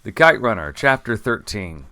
The Kite Runner, Chapter 13.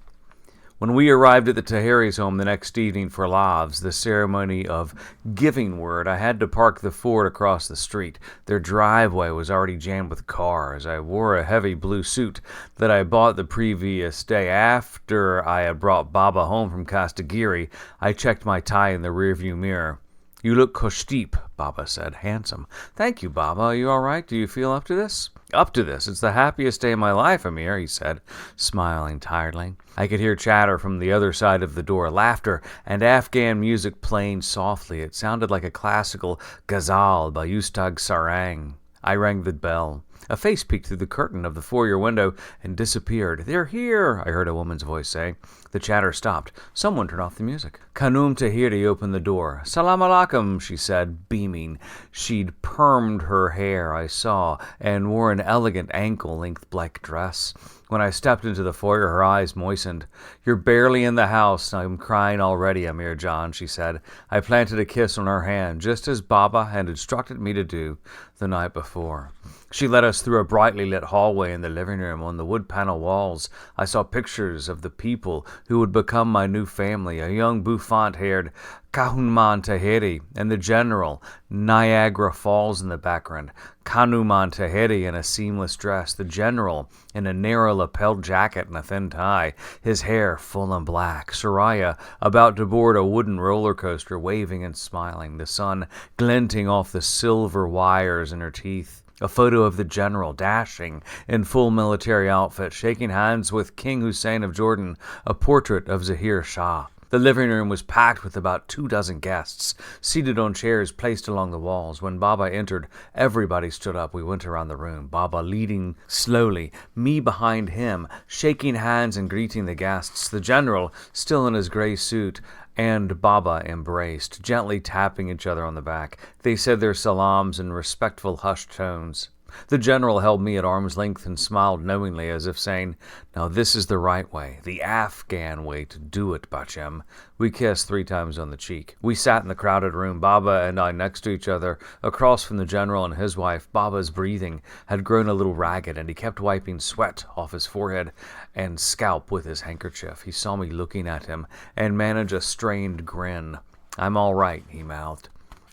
When we arrived at the Tahiri's home the next evening for Lavs, the ceremony of giving word, I had to park the Ford across the street. Their driveway was already jammed with cars. I wore a heavy blue suit that I bought the previous day. After I had brought Baba home from Castagiri, I checked my tie in the rearview mirror. "You look koshdeep," Baba said. "Handsome." "Thank you, Baba. Are you all right? Do you feel up to this?" "Up to this. It's the happiest day of my life, Amir," he said, smiling tiredly. I could hear chatter from the other side of the door, laughter, and Afghan music playing softly. It sounded like a classical ghazal by Ustad Sarang. I rang the bell. A face peeked through the curtain of the foyer window and disappeared. "They're here," I heard a woman's voice say. The chatter stopped. Someone turned off the music. Khanum Tahiri opened the door. "Salam alaikum," she said, beaming. She'd permed her hair, I saw, and wore an elegant ankle-length black dress. When I stepped into the foyer, her eyes moistened. "You're barely in the house. I'm crying already, Amir John," she said. I planted a kiss on her hand, just as Baba had instructed me to do the night before. She led us through a brightly lit hallway in the living room. On the wood panel walls, I saw pictures of the people who would become my new family, a young bouffant-haired Kahunman Tahiri and the general, Niagara Falls in the background. Kanuman Tahiri in a seamless dress, the general in a narrow lapelled jacket and a thin tie, his hair full and black. Soraya about to board a wooden roller coaster, waving and smiling, the sun glinting off the silver wires in her teeth. A photo of the general, dashing in full military outfit, shaking hands with King Hussein of Jordan, a portrait of Zahir Shah. The living room was packed with about 24 guests, seated on chairs placed along the walls. When Baba entered, everybody stood up. We went around the room, Baba leading slowly, me behind him, shaking hands and greeting the guests. The general, still in his gray suit, and Baba embraced, gently tapping each other on the back. They said their salams in respectful, hushed tones. The general held me at arm's length and smiled knowingly, as if saying, "Now this is the right way, the Afghan way to do it, Bachem." We kissed 3 times on the cheek. We sat in the crowded room, Baba and I next to each other, across from the general and his wife. Baba's breathing had grown a little ragged, and he kept wiping sweat off his forehead and scalp with his handkerchief. He saw me looking at him and managed a strained grin. "I'm all right," he mouthed.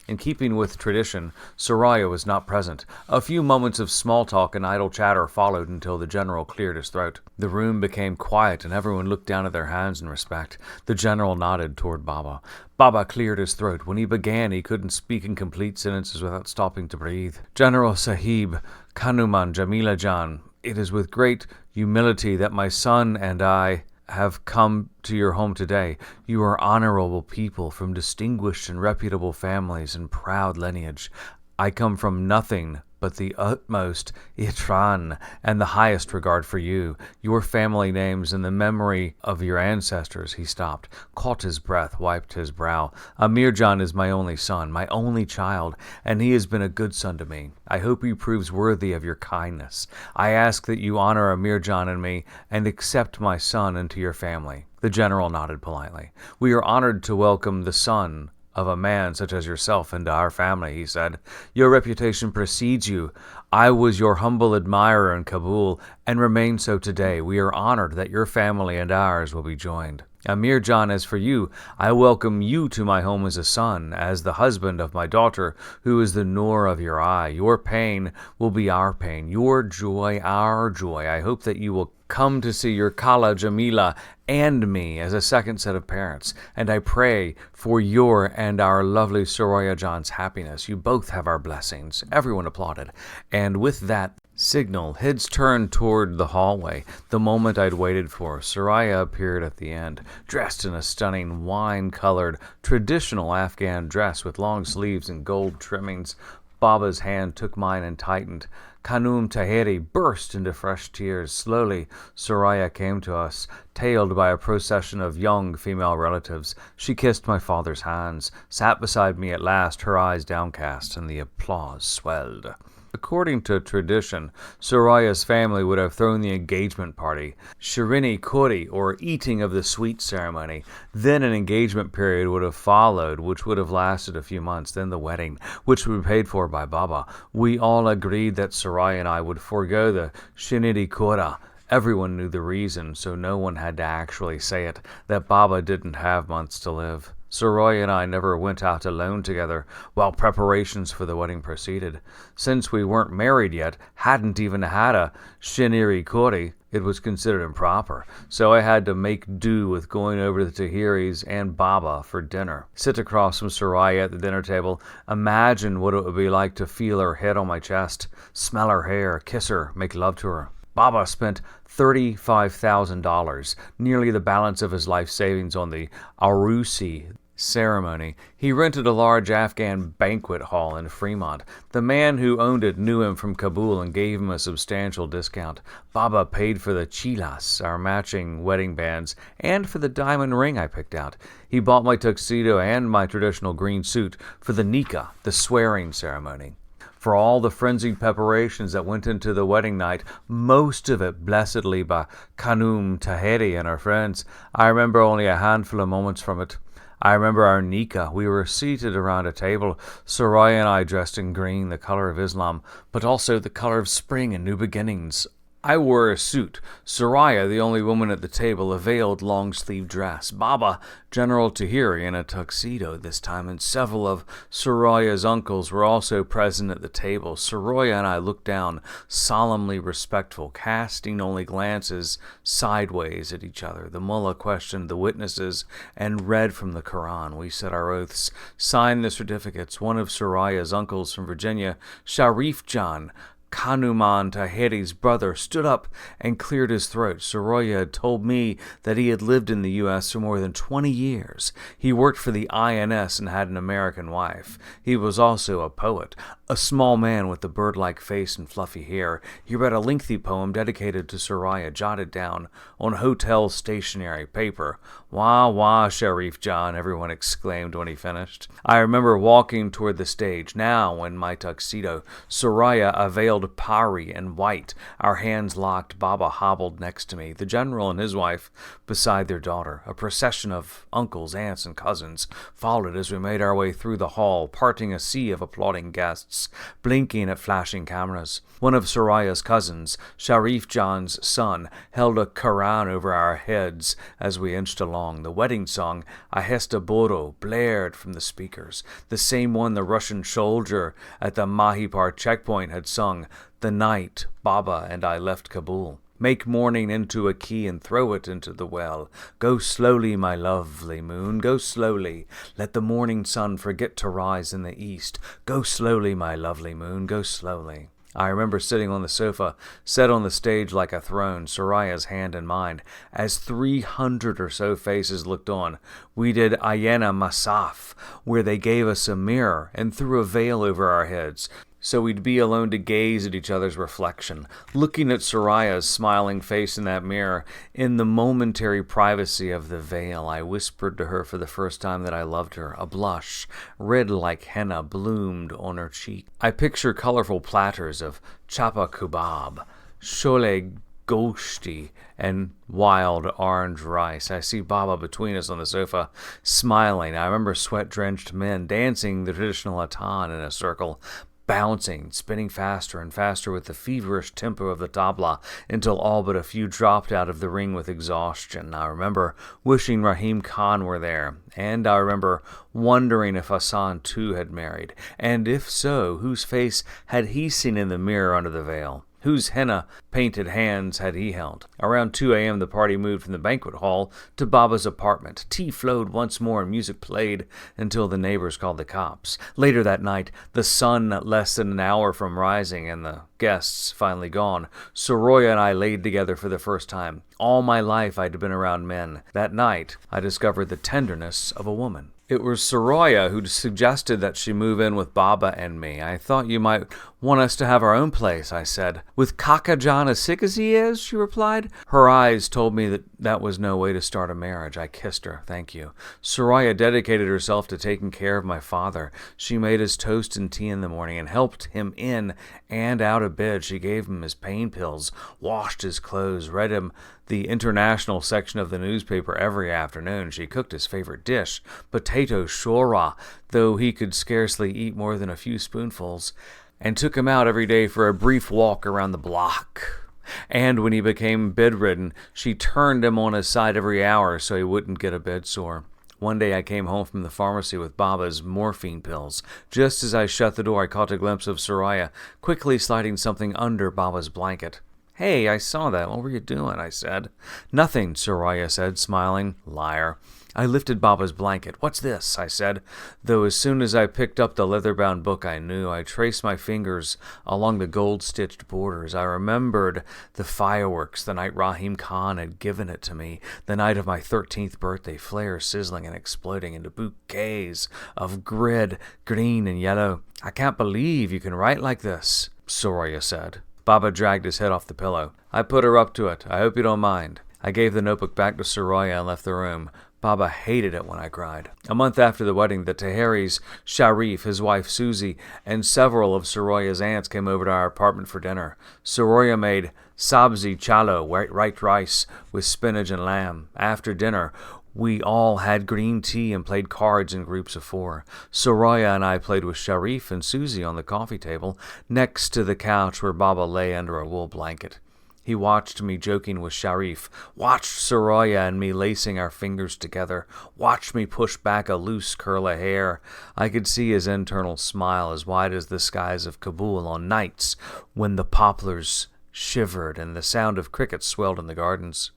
In keeping with tradition, Soraya was not present. A few moments of small talk and idle chatter followed until the general cleared his throat. The room became quiet and everyone looked down at their hands in respect. The general nodded toward Baba. Baba cleared his throat. When he began, he couldn't speak in complete sentences without stopping to breathe. "General Sahib, Kanuman Jamila Jan, it is with great humility that my son and I have come to your home today. You are honorable people from distinguished and reputable families and proud lineage. I come from nothing but the utmost ihtiram and the highest regard for you, your family names, and the memory of your ancestors." He stopped, caught his breath, wiped his brow. "Amir Jan is my only son, my only child, and he has been a good son to me. I hope he proves worthy of your kindness. I ask that you honor Amir Jan and me, and accept my son into your family." The general nodded politely. "We are honored to welcome the son of a man such as yourself into our family," he said. "Your reputation precedes you. I was your humble admirer in Kabul, and remain so today. We are honored that your family and ours will be joined. Amir Jan, as for you, I welcome you to my home as a son, as the husband of my daughter, who is the Noor of your eye. Your pain will be our pain, your joy our joy. I hope that you will come to see your Khala Jamila and me as a second set of parents, and I pray for your and our lovely Soraya Jan's happiness. You both have our blessings." Everyone applauded, and with that signal, heads turned toward the hallway. The moment I'd waited for, Soraya appeared at the end, dressed in a stunning wine-colored, traditional Afghan dress with long sleeves and gold trimmings. Baba's hand took mine and tightened. Khanum Tahiri burst into fresh tears. Slowly, Soraya came to us, tailed by a procession of young female relatives. She kissed my father's hands, sat beside me at last, her eyes downcast, and the applause swelled. According to tradition, Soraya's family would have thrown the engagement party, Shirini Kori, or eating of the sweet ceremony. Then an engagement period would have followed, which would have lasted a few months. Then the wedding, which would be paid for by Baba. We all agreed that Soraya and I would forego the Shinidi Kora Everyone knew the reason, so no one had to actually say it, that Baba didn't have months to live. Soraya and I never went out alone together while preparations for the wedding proceeded. Since we weren't married yet, hadn't even had a shiniri kori, it was considered improper, so I had to make do with going over to the Tahiris and Baba for dinner. Sit across from Soraya at the dinner table, imagine what it would be like to feel her head on my chest, smell her hair, kiss her, make love to her. Baba spent $35,000, nearly the balance of his life savings on the Arusi ceremony. He rented a large Afghan banquet hall in Fremont. The man who owned it knew him from Kabul and gave him a substantial discount. Baba paid for the chilas, our matching wedding bands, and for the diamond ring I picked out. He bought my tuxedo and my traditional green suit for the nikah, the swearing ceremony. For all the frenzied preparations that went into the wedding night, most of it blessedly by Khanum Tahiri and her friends, I remember only a handful of moments from it. I remember our nikah. We were seated around a table, Soraya and I dressed in green, the color of Islam, but also the color of spring and new beginnings. I wore a suit. Soraya, the only woman at the table, a veiled long-sleeved dress. Baba, General Tahiri, in a tuxedo this time, and several of Soraya's uncles were also present at the table. Soraya and I looked down, solemnly respectful, casting only glances sideways at each other. The mullah questioned the witnesses and read from the Quran. We said our oaths, signed the certificates. One of Soraya's uncles from Virginia, Sharif Jan, Khanuman Tahiri's brother, stood up and cleared his throat. Soraya had told me that he had lived in the U.S. for more than 20 years. He worked for the INS and had an American wife. He was also a poet, a small man with a bird-like face and fluffy hair. He read a lengthy poem dedicated to Soraya, jotted down on hotel stationery paper. "Wah, wah, Sharif John," everyone exclaimed when he finished. I remember walking toward the stage, now in my tuxedo, Soraya a veiled pari and white, our hands locked. Baba hobbled next to me, the general and his wife beside their daughter. A procession of uncles, aunts, and cousins followed as we made our way through the hall, parting a sea of applauding guests, blinking at flashing cameras. One of Soraya's cousins, Sharif John's son, held a Quran over our heads as we inched along. The wedding song, Ahesta Boro, blared from the speakers, the same one the Russian soldier at the Mahipar checkpoint had sung the night Baba and I left Kabul. Make morning into a key and throw it into the well. Go slowly, my lovely moon, go slowly. Let the morning sun forget to rise in the east. Go slowly, my lovely moon, go slowly. I remember sitting on the sofa, set on the stage like a throne, Soraya's hand in mine, as 300 or so faces looked on. We did Ayena Masaf, where they gave us a mirror and threw a veil over our heads, so we'd be alone to gaze at each other's reflection. Looking at Soraya's smiling face in that mirror, in the momentary privacy of the veil, I whispered to her for the first time that I loved her. A blush, red like henna, bloomed on her cheek. I picture colorful platters of chapa kubab, shole goshti, and wild orange rice. I see Baba between us on the sofa, smiling. I remember sweat-drenched men dancing the traditional atan in a circle, bouncing, spinning faster and faster with the feverish tempo of the tabla until all but a few dropped out of the ring with exhaustion. I remember wishing Rahim Khan were there, and I remember wondering if Hassan too had married, and if so, whose face had he seen in the mirror under the veil? Whose henna-painted hands had he held? Around 2 a.m., the party moved from the banquet hall to Baba's apartment. Tea flowed once more and music played until the neighbors called the cops. Later that night, the sun less than an hour from rising and the guests finally gone, Soraya and I laid together for the first time. All my life I'd been around men. That night, I discovered the tenderness of a woman. It was Soraya who suggested that she move in with Baba and me. "I thought you might want us to have our own place," I said. "With Kakajan as sick as he is?" she replied. Her eyes told me that was no way to start a marriage. I kissed her. "Thank you." Soraya dedicated herself to taking care of my father. She made his toast and tea in the morning and helped him in and out of bed. She gave him his pain pills, washed his clothes, read him the international section of the newspaper every afternoon. She cooked his favorite dish, potato shora, though he could scarcely eat more than a few spoonfuls, and took him out every day for a brief walk around the block. And when he became bedridden, she turned him on his side every hour so he wouldn't get a bed sore. One day I came home from the pharmacy with Baba's morphine pills. Just as I shut the door, I caught a glimpse of Soraya quickly sliding something under Baba's blanket. "Hey, I saw that. What were you doing?" I said. "Nothing," Soraya said, smiling. "Liar." I lifted Baba's blanket. "What's this?" I said, though as soon as I picked up the leather-bound book I knew. I traced my fingers along the gold-stitched borders. I remembered the fireworks the night Rahim Khan had given it to me, the night of my 13th birthday, flares sizzling and exploding into bouquets of red, green, and yellow. "I can't believe you can write like this," Soraya said. Baba dragged his head off the pillow. "I put her up to it. I hope you don't mind." I gave the notebook back to Soraya and left the room. Baba hated it when I cried. A month after the wedding, the Taheris, Sharif, his wife Susie, and several of Soraya's aunts came over to our apartment for dinner. Soraya made sabzi chalo, white rice with spinach and lamb. After dinner, we all had green tea and played cards in groups of 4. Soraya and I played with Sharif and Susie on the coffee table, next to the couch where Baba lay under a wool blanket. He watched me joking with Sharif, watched Soraya and me lacing our fingers together, watched me push back a loose curl of hair. I could see his internal smile as wide as the skies of Kabul on nights when the poplars shivered and the sound of crickets swelled in the gardens.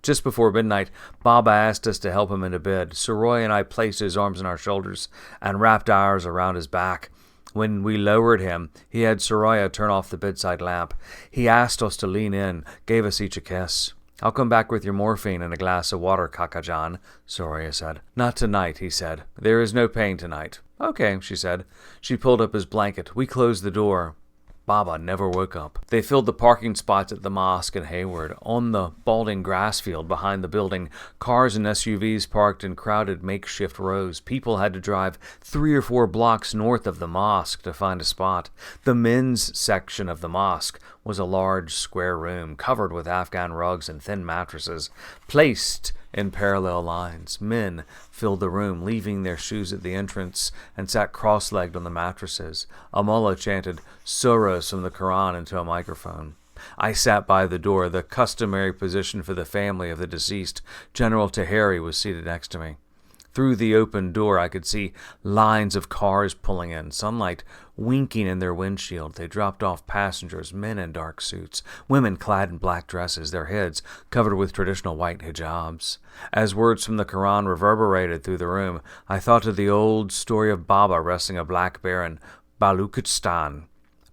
Just before midnight, Baba asked us to help him into bed. Soraya and I placed his arms on our shoulders and wrapped ours around his back. When we lowered him, he had Soraya turn off the bedside lamp. He asked us to lean in, gave us each a kiss. "I'll come back with your morphine and a glass of water, Kakajan," Soraya said. "Not tonight," he said. "There is no pain tonight." "Okay," she said. She pulled up his blanket. We closed the door. Baba never woke up. They filled the parking spots at the mosque in Hayward. On the balding grass field behind the building, cars and SUVs parked in crowded makeshift rows. People had to drive 3 or 4 blocks north of the mosque to find a spot. The men's section of the mosque was a large square room covered with Afghan rugs and thin mattresses, placed in parallel lines. Men filled the room, leaving their shoes at the entrance, and sat cross-legged on the mattresses. A mullah chanted surahs from the Quran into a microphone. I sat by the door, the customary position for the family of the deceased. General Taheri was seated next to me. Through the open door, I could see lines of cars pulling in, sunlight winking in their windshield. They dropped off passengers, men in dark suits, women clad in black dresses, their heads covered with traditional white hijabs. As words from the Quran reverberated through the room, I thought of the old story of Baba wrestling a black bear in Baluchistan.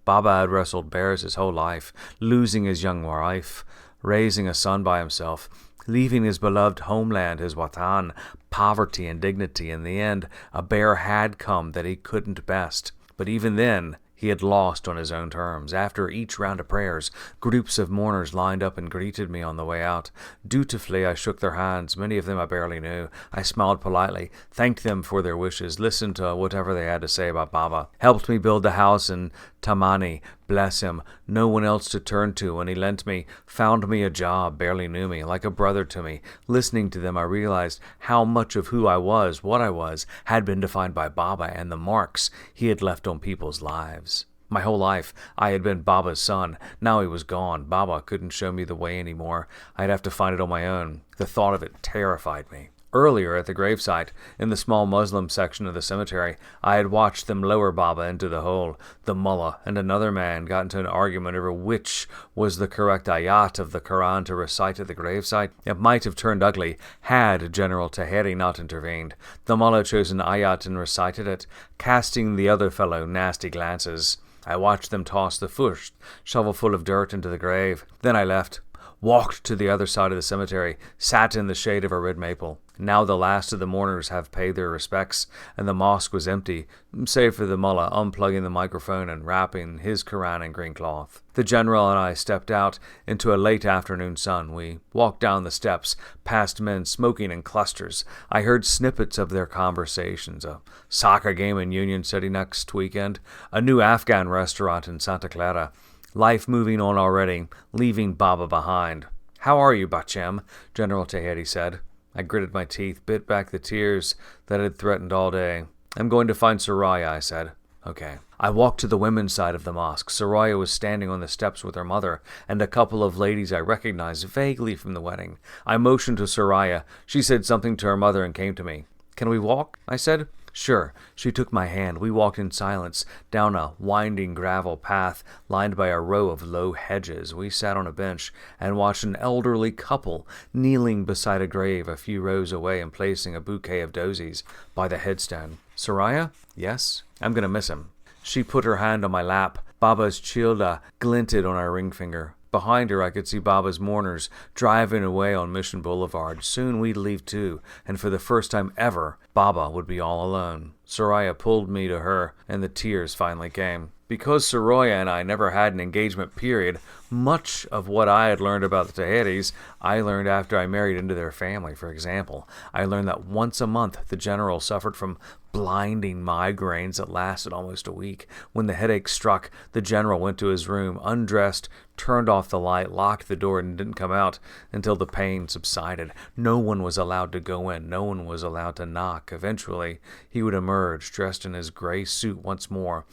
Baba had wrestled bears his whole life, losing his young wife, raising a son by himself, leaving his beloved homeland, his watan, poverty and dignity. In the end, a bear had come that he couldn't best. But even then, he had lost on his own terms. After each round of prayers, groups of mourners lined up and greeted me on the way out. Dutifully, I shook their hands. Many of them I barely knew. I smiled politely, thanked them for their wishes, listened to whatever they had to say about Baba, helped me build the house in Tamani. Bless him, no one else to turn to when he lent me, found me a job, barely knew me, like a brother to me. Listening to them, I realized how much of who I was, what I was, had been defined by Baba and the marks he had left on people's lives. My whole life, I had been Baba's son. Now he was gone. Baba couldn't show me the way anymore. I'd have to find it on my own. The thought of it terrified me. Earlier at the gravesite, in the small Muslim section of the cemetery, I had watched them lower Baba into the hole. The mullah and another man got into an argument over which was the correct ayat of the Quran to recite at the gravesite. It might have turned ugly had General Taheri not intervened. The mullah chose an ayat and recited it, casting the other fellow nasty glances. I watched them toss the first shovelful of dirt into the grave. Then I left, walked to the other side of the cemetery, sat in the shade of a red maple. Now the last of the mourners have paid their respects, and the mosque was empty, save for the mullah unplugging the microphone and wrapping his Quran in green cloth. The general and I stepped out into a late afternoon sun. We walked down the steps, past men smoking in clusters. I heard snippets of their conversations, a soccer game in Union City next weekend, a new Afghan restaurant in Santa Clara. Life moving on already, leaving Baba behind. "How are you, Bachem?" General Taheri said. I gritted my teeth, bit back the tears that had threatened all day. "I'm going to find Soraya," I said. Okay. I walked to the women's side of the mosque. Soraya was standing on the steps with her mother and a couple of ladies I recognized vaguely from the wedding. I motioned to Soraya. She said something to her mother and came to me. Can we walk? I said. Sure. She took my hand. We walked in silence down a winding gravel path lined by a row of low hedges. We sat on a bench and watched an elderly couple kneeling beside a grave a few rows away and placing a bouquet of daisies by the headstone. Soraya? Yes? I'm going to miss him. She put her hand on my lap. Baba's childa glinted on our ring finger. Behind her, I could see Baba's mourners driving away on Mission Boulevard. Soon we'd leave too, and for the first time ever, Baba would be all alone. Soraya pulled me to her, and the tears finally came. Because Soraya and I never had an engagement period, much of what I had learned about the Tahiris, I learned after I married into their family. For example, I learned that once a month the general suffered from blinding migraines that lasted almost a week. When the headache struck, the general went to his room, undressed, turned off the light, locked the door, and didn't come out until the pain subsided. No one was allowed to go in. No one was allowed to knock. Eventually, he would emerge, dressed in his gray suit once more,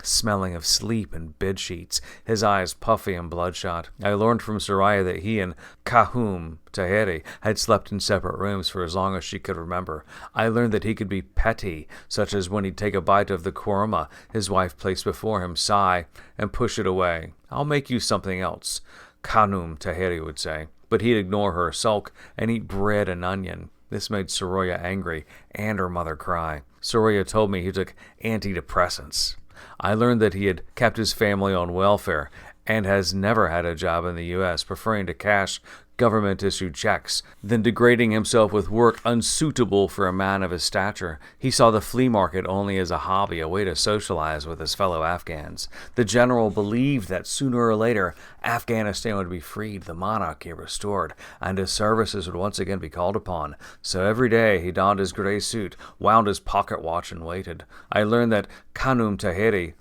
smelling of sleep and bed sheets, his eyes puffy and bloodshot. I learned from Soraya that he and Kahum Tahiri had slept in separate rooms for as long as she could remember. I learned that he could be petty, such as when he'd take a bite of the korma his wife placed before him, sigh, and push it away. I'll make you something else, Khanum Tahiri would say. But he'd ignore her, sulk, and eat bread and onion. This made Soraya angry, and her mother cry. Soraya told me he took antidepressants. I learned that he had kept his family on welfare and has never had a job in the U.S., preferring to cash government-issued checks, then degrading himself with work unsuitable for a man of his stature. He saw the flea market only as a hobby, a way to socialize with his fellow Afghans. The general believed that sooner or later Afghanistan would be freed, the monarchy restored, and his services would once again be called upon. So every day he donned his gray suit, wound his pocket watch, and waited. I learned that Khanum Tahiri,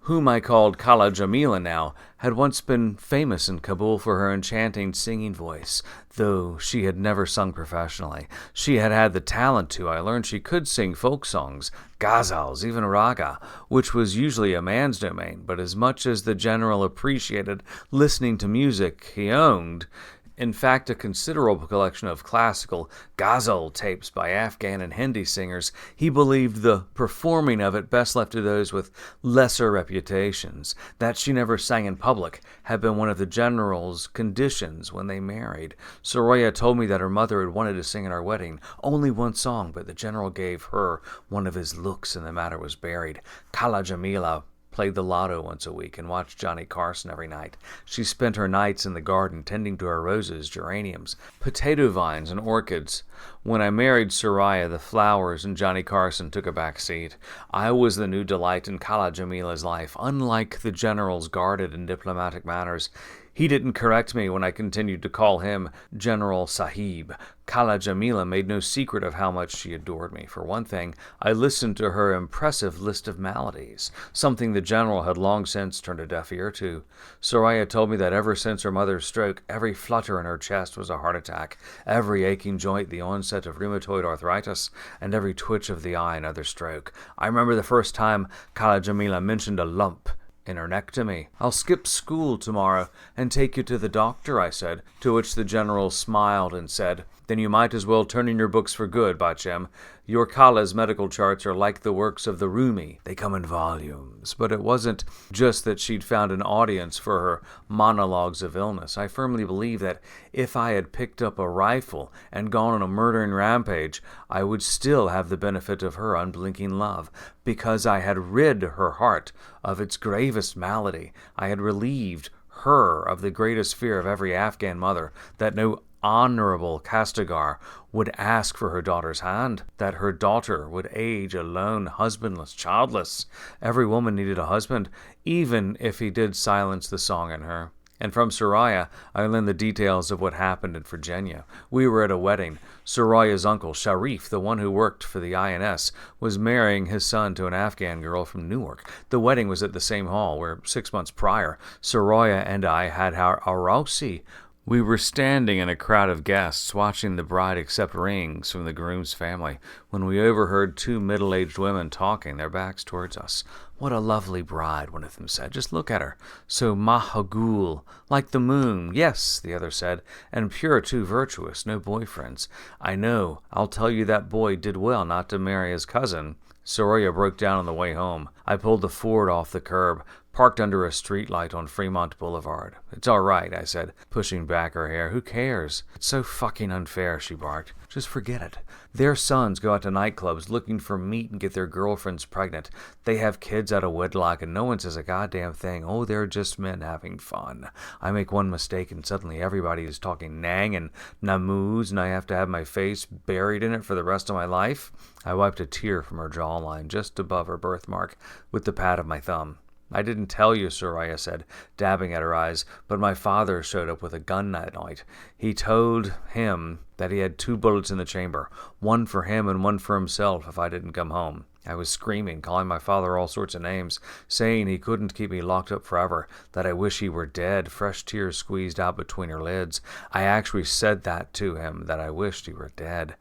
whom I called Kala Jamila now, had once been famous in Kabul for her enchanting singing voice, though she had never sung professionally. She had had the talent to. I learned she could sing folk songs, ghazals, even raga, which was usually a man's domain, but as much as the general appreciated listening to music he owned, in fact, a considerable collection of classical ghazal tapes by Afghan and Hindi singers, he believed the performing of it best left to those with lesser reputations. That she never sang in public had been one of the general's conditions when they married. Soraya told me that her mother had wanted to sing at our wedding, only one song, but the general gave her one of his looks and the matter was buried. Kala Jamila played the lotto once a week and watched Johnny Carson every night. She spent her nights in the garden tending to her roses, geraniums, potato vines, and orchids. When I married Soraya, the flowers and Johnny Carson took a back seat. I was the new delight in Kala Jamila's life. Unlike the general's guarded and diplomatic manners, he didn't correct me when I continued to call him General Sahib. Kala Jamila made no secret of how much she adored me. For one thing, I listened to her impressive list of maladies, something the general had long since turned a deaf ear to. Soraya told me that ever since her mother's stroke, every flutter in her chest was a heart attack, every aching joint the onset of rheumatoid arthritis, and every twitch of the eye another stroke. I remember the first time Kala Jamila mentioned a lump in her neck to me. I'll skip school tomorrow and take you to the doctor, I said, to which the general smiled and said, Then you might as well turn in your books for good, Bachem. Your Kala's medical charts are like the works of the Rumi. They come in volumes. But it wasn't just that she'd found an audience for her monologues of illness. I firmly believe that if I had picked up a rifle and gone on a murdering rampage, I would still have the benefit of her unblinking love, because I had rid her heart of its gravest malady. I had relieved her of the greatest fear of every Afghan mother, that no honorable Kastigar would ask for her daughter's hand, that her daughter would age alone, husbandless, childless. Every woman needed a husband, even if he did silence the song in her. And from Soraya, I learned the details of what happened in Virginia. We were at a wedding. Soraya's uncle, Sharif, the one who worked for the INS, was marrying his son to an Afghan girl from Newark. The wedding was at the same hall where 6 months prior, Soraya and I had our Arousi, We were standing in a crowd of guests watching the bride accept rings from the groom's family when we overheard two middle-aged women talking, their backs towards us. "What a lovely bride," one of them said. "Just look at her. So mahagul, like the moon." "Yes," the other said, "and pure too, virtuous, no boyfriends." "I know. I'll tell you that boy did well not to marry his cousin." Soraya broke down on the way home. I pulled the Ford off the curb, parked under a streetlight on Fremont Boulevard. "It's all right," I said, pushing back her hair. "Who cares?" "It's so fucking unfair," she barked. "Just forget it. Their sons go out to nightclubs looking for meat and get their girlfriends pregnant. They have kids out of wedlock and no one says a goddamn thing. Oh, they're just men having fun. I make one mistake and suddenly everybody is talking Nang and Namuz and I have to have my face buried in it for the rest of my life." I wiped a tear from her jawline just above her birthmark with the pad of my thumb. "I didn't tell you," Soraya said, dabbing at her eyes, "but my father showed up with a gun that night. He told him that he had 2 bullets in the chamber, one for him and one for himself if I didn't come home." I was screaming, calling my father all sorts of names, saying he couldn't keep me locked up forever, that I wish he were dead, fresh tears squeezed out between her lids. I actually said that to him, that I wished he were dead.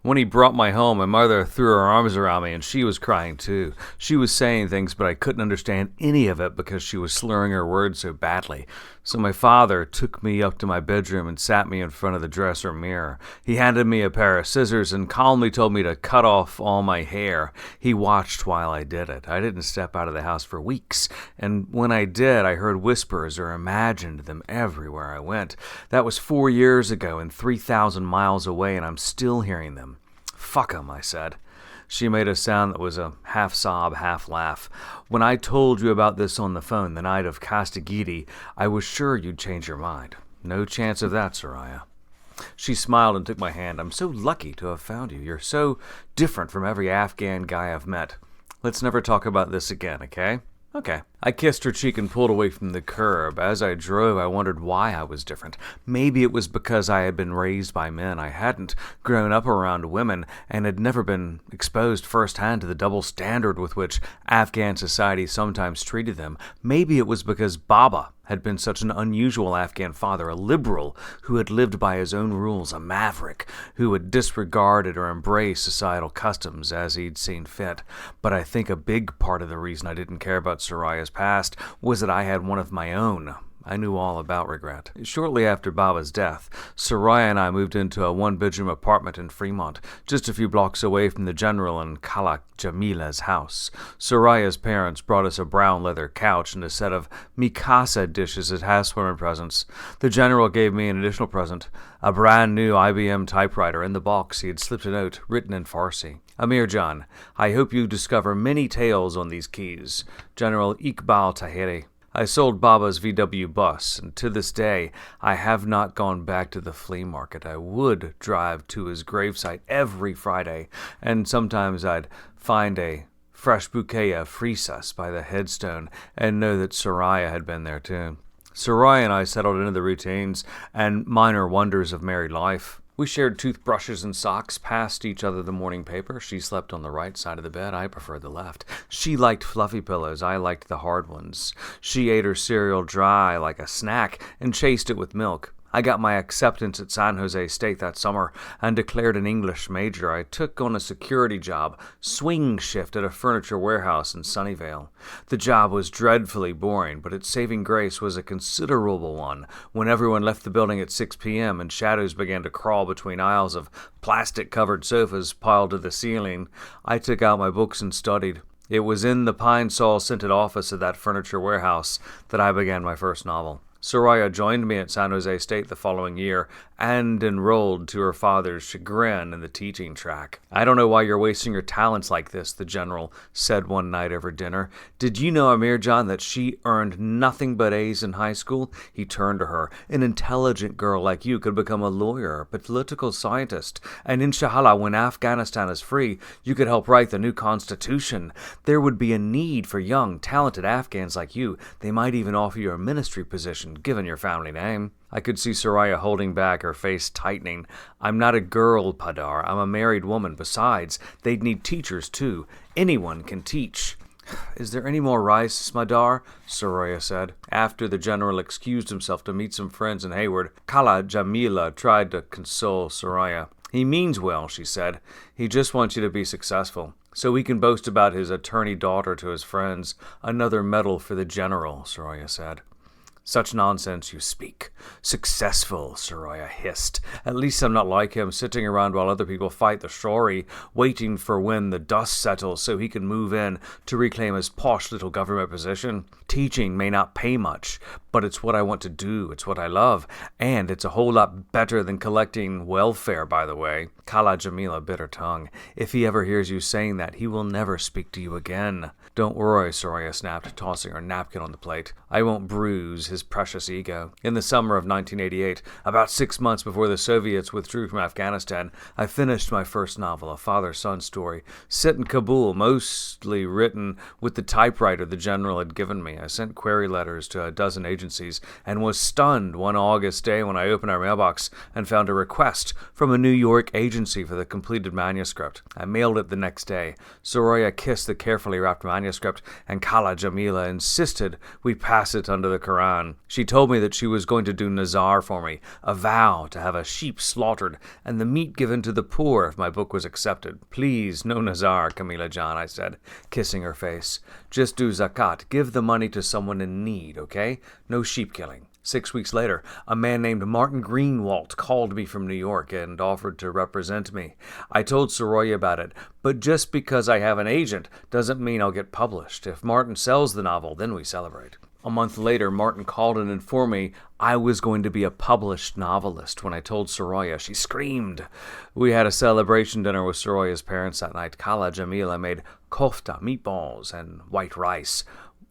When he brought my home, my mother threw her arms around me, and she was crying too. She was saying things, but I couldn't understand any of it because she was slurring her words so badly. So my father took me up to my bedroom and sat me in front of the dresser mirror. He handed me a pair of scissors and calmly told me to cut off all my hair. He watched while I did it. I didn't step out of the house for weeks, and when I did, I heard whispers or imagined them everywhere I went. That was 4 years ago and 3,000 miles away, and I'm still hearing them. "Fuck 'em," I said. She made a sound that was a half sob, half laugh. "When I told you about this on the phone the night of Castagiti, I was sure you'd change your mind." "No chance of that, Soraya." She smiled and took my hand. "I'm so lucky to have found you. You're so different from every Afghan guy I've met. Let's never talk about this again, okay?" "Okay." I kissed her cheek and pulled away from the curb. As I drove, I wondered why I was different. Maybe it was because I had been raised by men. I hadn't grown up around women and had never been exposed firsthand to the double standard with which Afghan society sometimes treated them. Maybe it was because Baba had been such an unusual Afghan father, a liberal who had lived by his own rules, a maverick who had disregarded or embraced societal customs as he'd seen fit. But I think a big part of the reason I didn't care about Soraya's past was that I had one of my own. I knew all about regret. Shortly after Baba's death, Soraya and I moved into a one-bedroom apartment in Fremont, just a few blocks away from the general and Khalak Jamila's house. Soraya's parents brought us a brown leather couch and a set of Mikasa dishes as housewarming presents. The general gave me an additional present, a brand new IBM typewriter. In the box he had slipped a note, written in Farsi. "Amir Jan, I hope you discover many tales on these keys. General Iqbal Tahiri." I sold Baba's VW bus, and to this day, I have not gone back to the flea market. I would drive to his gravesite every Friday, and sometimes I'd find a fresh bouquet of frisas by the headstone and know that Soraya had been there too. Soraya and I settled into the routines and minor wonders of married life. We shared toothbrushes and socks, passed each other the morning paper. She slept on the right side of the bed. I preferred the left. She liked fluffy pillows. I liked the hard ones. She ate her cereal dry like a snack and chased it with milk. I got my acceptance at San Jose State that summer and declared an English major. I took on a security job, swing shift at a furniture warehouse in Sunnyvale. The job was dreadfully boring, but its saving grace was a considerable one when everyone left the building at 6 p.m. and shadows began to crawl between aisles of plastic-covered sofas piled to the ceiling. I took out my books and studied. It was in the pine-sol-scented office of that furniture warehouse that I began my first novel. Soraya joined me at San Jose State the following year and enrolled to her father's chagrin in the teaching track. "I don't know why you're wasting your talents like this," the general said one night over dinner. "Did you know, Amir Jan, that she earned nothing but A's in high school?" He turned to her. "An intelligent girl like you could become a lawyer, a political scientist, and inshallah, when Afghanistan is free, you could help write the new constitution. There would be a need for young, talented Afghans like you. They might even offer you a ministry position, given your family name." I could see Soraya holding back, her face tightening. "I'm not a girl, Padar. I'm a married woman. Besides, they'd need teachers, too. Anyone can teach." Is there any more rice, Smadar? Soraya said. After the general excused himself to meet some friends in Hayward, Kala Jamila tried to console Soraya. He means well, she said. He just wants you to be successful, so he can boast about his attorney daughter to his friends. Another medal for the general, Soraya said. Such nonsense you speak. Successful, Soraya hissed. At least I'm not like him, sitting around while other people fight the Shori, waiting for when the dust settles so he can move in to reclaim his posh little government position. Teaching may not pay much, but it's what I want to do, it's what I love, and it's a whole lot better than collecting welfare, by the way. Kala Jamila bit her tongue. If he ever hears you saying that, he will never speak to you again. Don't worry, Soraya snapped, tossing her napkin on the plate. I won't bruise his precious ego. In the summer of 1988, about 6 months before the Soviets withdrew from Afghanistan, I finished my first novel, a father-son story, set in Kabul, mostly written with the typewriter the general had given me. I sent query letters to a dozen agencies and was stunned one August day when I opened our mailbox and found a request from a New York agency for the completed manuscript. I mailed it the next day. Soraya kissed the carefully wrapped manuscript, and Kala Jamila insisted we pass it under the Quran. She told me that she was going to do nazar for me, a vow to have a sheep slaughtered and the meat given to the poor if my book was accepted. Please, no nazar, Camila Jan, I said, kissing her face. Just do zakat. Give the money to someone in need, okay? No sheep killing. 6 weeks later, a man named Martin Greenwalt called me from New York and offered to represent me. I told Soraya about it, but just because I have an agent doesn't mean I'll get published. If Martin sells the novel, then we celebrate. A month later, Martin called and informed me I was going to be a published novelist. When I told Soraya, she screamed. We had a celebration dinner with Soraya's parents that night. Kala Jamila made kofta, meatballs, and white rice,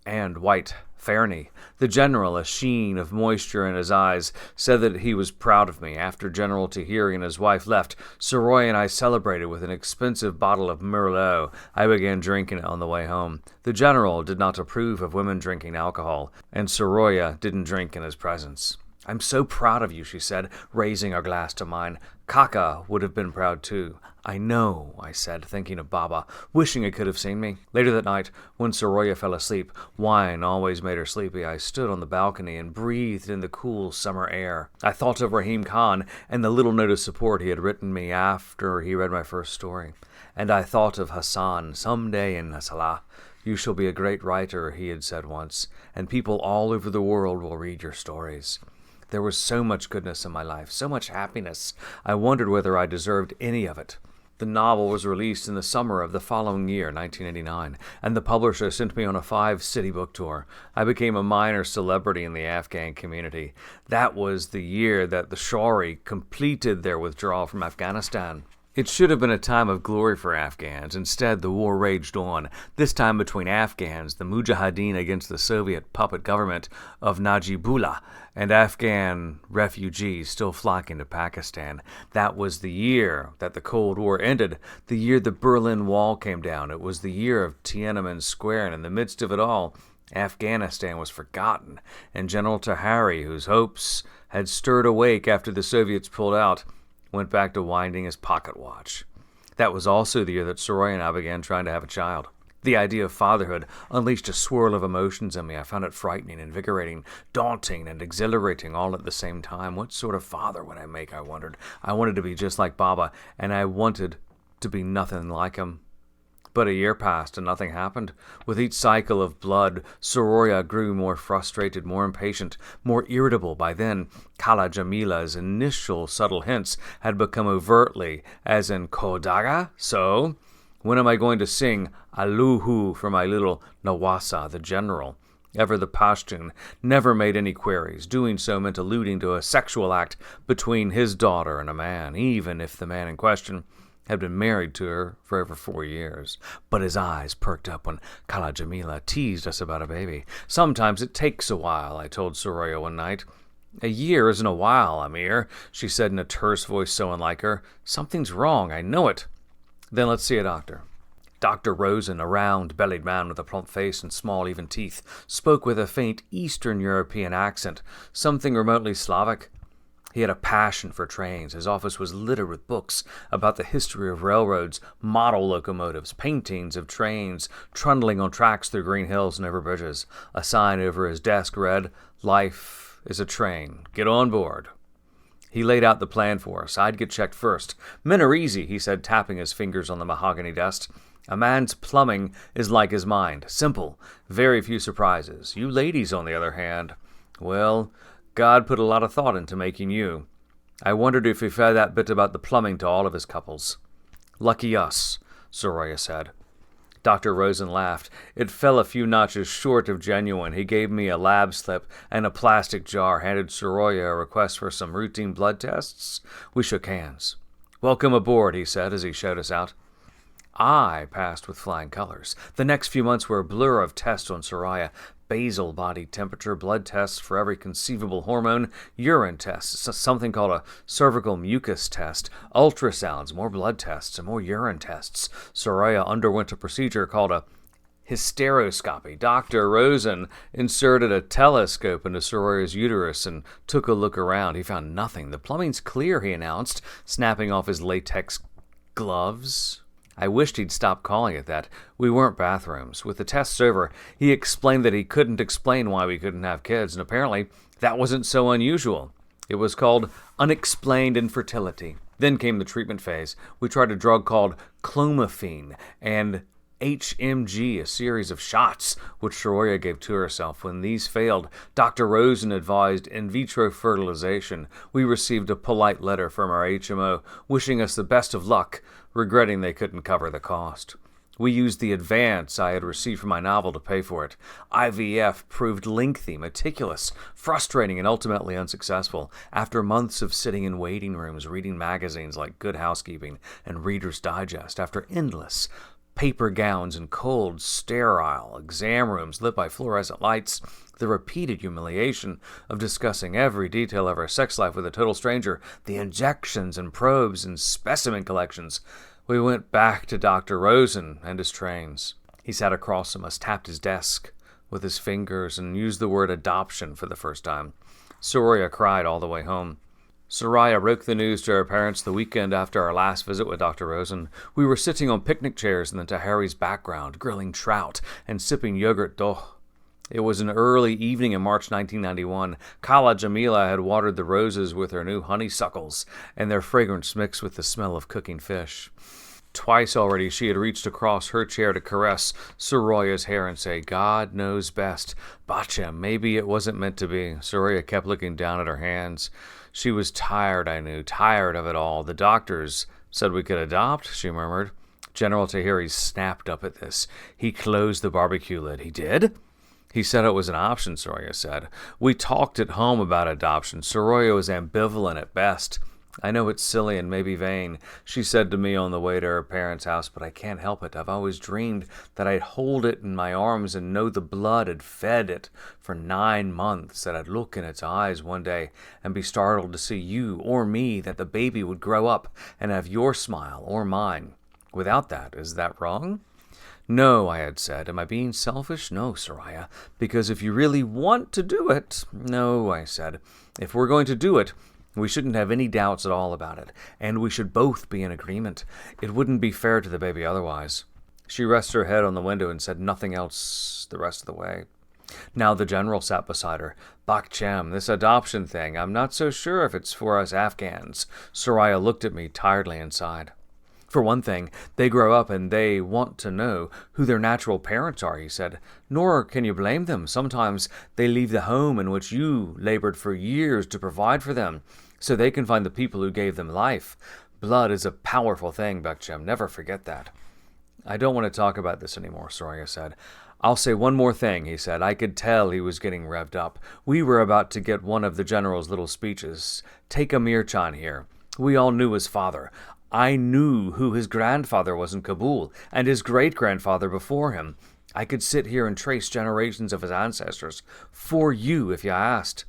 and white Fairney. The general, a sheen of moisture in his eyes, said that he was proud of me. After General Tahiri and his wife left, Soraya and I celebrated with an expensive bottle of Merlot. I began drinking it on the way home. The general did not approve of women drinking alcohol, and Soraya didn't drink in his presence. I'm so proud of you, she said, raising her glass to mine. Kaka would have been proud too. I know, I said, thinking of Baba, wishing he could have seen me. Later that night, when Soraya fell asleep, wine always made her sleepy, I stood on the balcony and breathed in the cool summer air. I thought of Rahim Khan and the little note of support he had written me after he read my first story. And I thought of Hassan, someday in Salah. You shall be a great writer, he had said once, and people all over the world will read your stories. There was so much goodness in my life, so much happiness. I wondered whether I deserved any of it. The novel was released in the summer of the following year, 1989, and the publisher sent me on a 5-city book tour. I became a minor celebrity in the Afghan community. That was the year that the Shori completed their withdrawal from Afghanistan. It should have been a time of glory for Afghans. Instead, the war raged on, this time between Afghans, the Mujahideen against the Soviet puppet government of Najibullah, and Afghan refugees still flocking to Pakistan. That was the year that the Cold War ended, the year the Berlin Wall came down. It was the year of Tiananmen Square, and in the midst of it all, Afghanistan was forgotten, and General Tahiri, whose hopes had stirred awake after the Soviets pulled out, went back to winding his pocket watch. That was also the year that Soraya and I began trying to have a child. The idea of fatherhood unleashed a swirl of emotions in me. I found it frightening, invigorating, daunting, and exhilarating all at the same time. What sort of father would I make, I wondered. I wanted to be just like Baba, and I wanted to be nothing like him. But a year passed and nothing happened. With each cycle of blood, Soraya grew more frustrated, more impatient, more irritable. By then, Kala Jamila's initial subtle hints had become overtly, as in Kodaga? So, when am I going to sing Aluhu for my little Nawasa, the general? Ever the Pashtun never made any queries. Doing so meant alluding to a sexual act between his daughter and a man, even if the man in question had been married to her for over 4 years. But his eyes perked up when Kala Jamila teased us about a baby. Sometimes it takes a while, I told Soraya one night. A year isn't a while, Amir, she said in a terse voice so unlike her. Something's wrong, I know it. Then let's see a doctor. Dr. Rosen, a round-bellied man with a plump face and small, even teeth, spoke with a faint Eastern European accent, something remotely Slavic. He had a passion for trains. His office was littered with books about the history of railroads, model locomotives, paintings of trains trundling on tracks through green hills and over bridges. A sign over his desk read, "Life is a train. Get on board." He laid out the plan for us. I'd get checked first. "Men are easy," he said, tapping his fingers on the mahogany desk. "A man's plumbing is like his mind. Simple. Very few surprises. You ladies, on the other hand, well, God put a lot of thought into making you. I wondered if he fed that bit about the plumbing to all of his couples." "Lucky us," Soraya said. Dr. Rosen laughed. It fell a few notches short of genuine. He gave me a lab slip and a plastic jar, handed Soraya a request for some routine blood tests. We shook hands. "Welcome aboard," he said as he showed us out. I passed with flying colors. The next few months were a blur of tests on Soraya. Basal body temperature, blood tests for every conceivable hormone, urine tests, something called a cervical mucus test, ultrasounds, more blood tests, and more urine tests. Soraya underwent a procedure called a hysteroscopy. Dr. Rosen inserted a telescope into Soraya's uterus and took a look around. He found nothing. "The plumbing's clear," he announced, snapping off his latex gloves. I wished he'd stop calling it that. We weren't bathrooms. With the tests over, he explained that he couldn't explain why we couldn't have kids, and apparently that wasn't so unusual. It was called unexplained infertility. Then came the treatment phase. We tried a drug called clomiphene and HMG, a series of shots, which Soraya gave to herself. When these failed, Dr. Rosen advised in vitro fertilization. We received a polite letter from our HMO, wishing us the best of luck, regretting they couldn't cover the cost. We used the advance I had received from my novel to pay for it. IVF proved lengthy, meticulous, frustrating, and ultimately unsuccessful. After months of sitting in waiting rooms, reading magazines like Good Housekeeping and Reader's Digest, after endless paper gowns and cold, sterile exam rooms lit by fluorescent lights, the repeated humiliation of discussing every detail of our sex life with a total stranger, the injections and probes and specimen collections, we went back to Dr. Rosen and his trains. He sat across from us, tapped his desk with his fingers, and used the word adoption for the first time. Soraya cried all the way home. Soraya broke the news to her parents the weekend after our last visit with Dr. Rosen. We were sitting on picnic chairs in the Tahiri's background, grilling trout and sipping yogurt doh. It was an early evening in March 1991. Khala Jamila had watered the roses with her new honeysuckles, and their fragrance mixed with the smell of cooking fish. Twice already she had reached across her chair to caress Soraya's hair and say, "God knows best. Bacha, maybe it wasn't meant to be." Soraya kept looking down at her hands. She was tired, I knew, tired of it all. "The doctors said we could adopt," she murmured. General Tahiri snapped up at this. He closed the barbecue lid. "He did?" "He said it was an option," Soraya said. "We talked at home about adoption. Soraya was ambivalent at best. 'I know it's silly and maybe vain,' she said to me on the way to her parents' house, 'but I can't help it. I've always dreamed that I'd hold it in my arms and know the blood had fed it for 9 months, that I'd look in its eyes one day and be startled to see you or me, that the baby would grow up and have your smile or mine. Without that, is that wrong?' 'No,' I had said. 'Am I being selfish?' 'No, Soraya, because if you really want to do it—' 'No,' I said. 'If we're going to do it, we shouldn't have any doubts at all about it, and we should both be in agreement. It wouldn't be fair to the baby otherwise.' She rested her head on the window and said nothing else the rest of the way. Now the general sat beside her. "Bakchem, this adoption thing, I'm not so sure if it's for us Afghans." Soraya looked at me tiredly and sighed. "For one thing, they grow up and they want to know who their natural parents are," he said. "Nor can you blame them. Sometimes they leave the home in which you labored for years to provide for them, so they can find the people who gave them life. Blood is a powerful thing, Bakchem. Never forget that." "I don't want to talk about this anymore," Soraya said. "I'll say one more thing," he said. I could tell he was getting revved up. We were about to get one of the general's little speeches. "Take Amir Khan here. We all knew his father. I knew who his grandfather was in Kabul, and his great-grandfather before him. I could sit here and trace generations of his ancestors for you if you asked.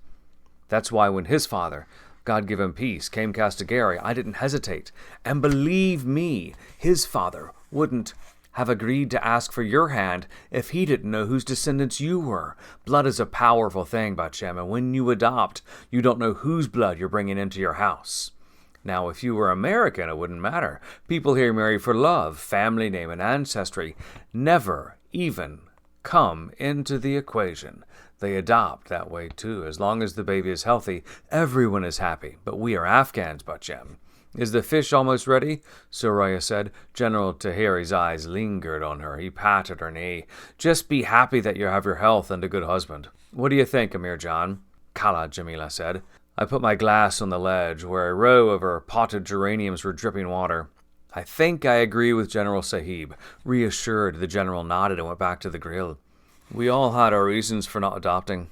That's why when his father, God give him peace, came Castigari, I didn't hesitate. And believe me, his father wouldn't have agreed to ask for your hand if he didn't know whose descendants you were. Blood is a powerful thing, Bachem, and when you adopt, you don't know whose blood you're bringing into your house. Now, if you were American, it wouldn't matter. People here marry for love, family name, and ancestry never even come into the equation. They adopt that way, too. As long as the baby is healthy, everyone is happy. But we are Afghans, Bachem. Is the fish almost ready? Soraya said. General Tahiri's eyes lingered on her. He patted her knee. Just be happy that you have your health and a good husband. What do you think, Amir Jan? Khaled, Jamila said. I put my glass on the ledge, where a row of her potted geraniums were dripping water. I think I agree with General Sahib. Reassured, the general nodded and went back to the grill. We all had our reasons for not adopting.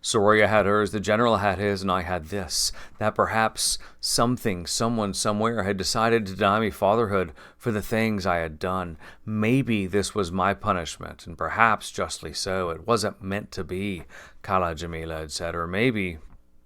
Soraya had hers, the general had his, and I had this. That perhaps something, someone, somewhere had decided to deny me fatherhood for the things I had done. Maybe this was my punishment, and perhaps justly so. It wasn't meant to be, Khala Jamila had said, or maybe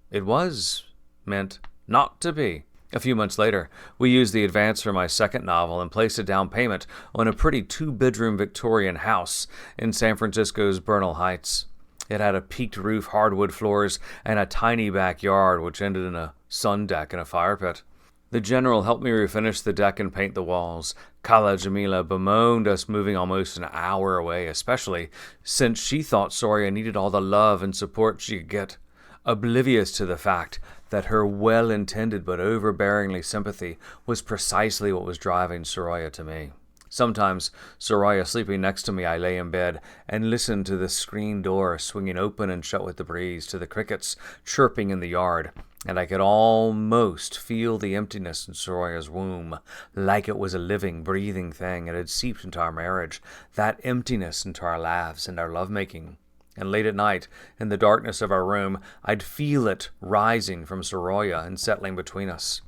it was meant not to be. A few months later, we used the advance for my second novel and placed a down payment on a pretty 2-bedroom Victorian house in San Francisco's Bernal Heights. It had a peaked roof, hardwood floors, and a tiny backyard which ended in a sun deck and a fire pit. The general helped me refinish the deck and paint the walls. Khala Jamila bemoaned us moving almost an hour away, especially since she thought Soraya needed all the love and support she could get, oblivious to the fact that her well-intended but overbearingly sympathy was precisely what was driving Soraya to me. Sometimes, Soraya sleeping next to me, I lay in bed and listened to the screen door swinging open and shut with the breeze, to the crickets chirping in the yard, and I could almost feel the emptiness in Soraya's womb, like it was a living, breathing thing. It had seeped into our marriage, that emptiness into our laughs and our lovemaking. And late at night, in the darkness of our room, I'd feel it rising from Soraya and settling between us,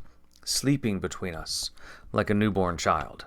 sleeping between us, like a newborn child.